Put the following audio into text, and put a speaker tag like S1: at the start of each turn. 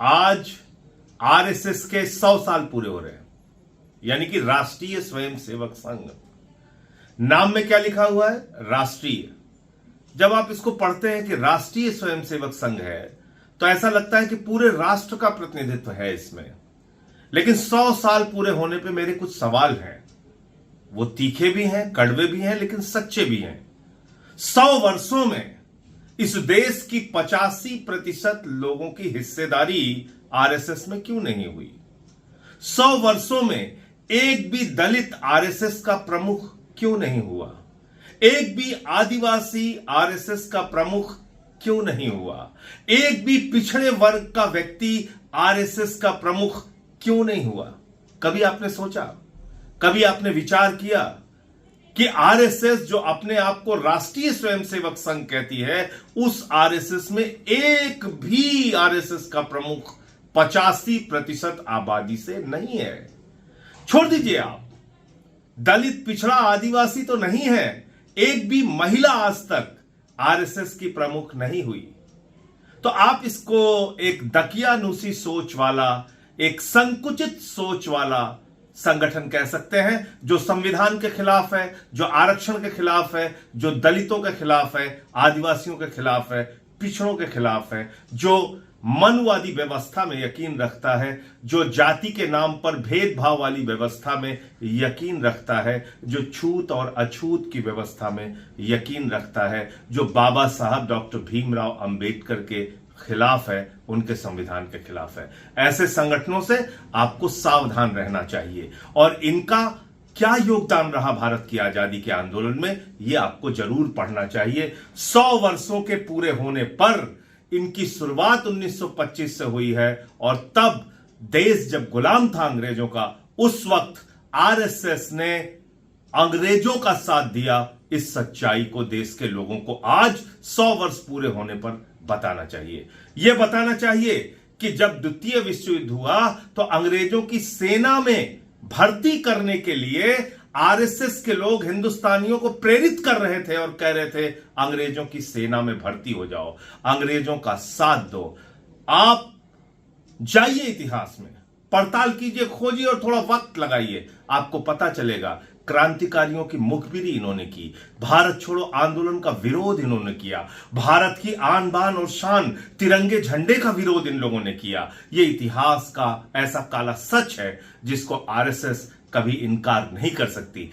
S1: आज आरएसएस के 100 साल पूरे हो रहे हैं, यानी कि राष्ट्रीय स्वयंसेवक संघ। नाम में क्या लिखा हुआ है? राष्ट्रीय। जब आप इसको पढ़ते हैं कि राष्ट्रीय स्वयंसेवक संघ है तो ऐसा लगता है कि पूरे राष्ट्र का प्रतिनिधित्व है इसमें। लेकिन 100 साल पूरे होने पे मेरे कुछ सवाल हैं। वो तीखे भी हैं, कड़वे भी हैं, लेकिन सच्चे भी हैं। 100 वर्षों में इस देश की 85% लोगों की हिस्सेदारी आरएसएस में क्यों नहीं हुई? 100 वर्षों में एक भी दलित आरएसएस का प्रमुख क्यों नहीं हुआ? एक भी आदिवासी आरएसएस का प्रमुख क्यों नहीं हुआ? एक भी पिछड़े वर्ग का व्यक्ति आरएसएस का प्रमुख क्यों नहीं हुआ? कभी आपने सोचा, कभी आपने विचार किया कि आरएसएस जो अपने आप को राष्ट्रीय स्वयंसेवक संघ कहती है, उस आरएसएस में एक भी आरएसएस का प्रमुख 85% आबादी से नहीं है। छोड़ दीजिए आप, दलित, पिछड़ा, आदिवासी तो नहीं है, एक भी महिला आज तक आरएसएस की प्रमुख नहीं हुई। तो आप इसको एक दकियानूसी सोच वाला, एक संकुचित सोच वाला संगठन कह सकते हैं, जो संविधान के खिलाफ है, जो आरक्षण के खिलाफ है, जो दलितों के खिलाफ है, आदिवासियों के खिलाफ है, पिछड़ों के खिलाफ है, जो मनवादी व्यवस्था में यकीन रखता है, जो जाति के नाम पर भेदभाव वाली व्यवस्था में यकीन रखता है, जो छूत और अछूत की व्यवस्था में यकीन रखता है, जो बाबा साहब डॉक्टर भीमराव अंबेडकर के खिलाफ है, उनके संविधान के खिलाफ है। ऐसे संगठनों से आपको सावधान रहना चाहिए। और इनका क्या योगदान रहा भारत की आजादी के आंदोलन में, यह आपको जरूर पढ़ना चाहिए। 100 वर्षों के पूरे होने पर इनकी शुरुआत 1925 से हुई है, और तब देश जब गुलाम था अंग्रेजों का, उस वक्त आरएसएस ने अंग्रेजों का साथ दिया। इस सच्चाई को देश के लोगों को आज 100 वर्ष पूरे होने पर बताना चाहिए। यह बताना चाहिए कि जब द्वितीय विश्व युद्ध हुआ तो अंग्रेजों की सेना में भर्ती करने के लिए आरएसएस के लोग हिंदुस्तानियों को प्रेरित कर रहे थे और कह रहे थे अंग्रेजों की सेना में भर्ती हो जाओ, अंग्रेजों का साथ दो। आप जाइए इतिहास में, पड़ताल कीजिए, खोजिए और थोड़ा वक्त लगाइए, आपको पता चलेगा। क्रांतिकारियों की मुखबिरी इन्होंने की, भारत छोड़ो आंदोलन का विरोध इन्होंने किया, भारत की आन बान और शान तिरंगे झंडे का विरोध इन लोगों ने किया। यह इतिहास का ऐसा काला सच है जिसको आरएसएस कभी इनकार नहीं कर सकती।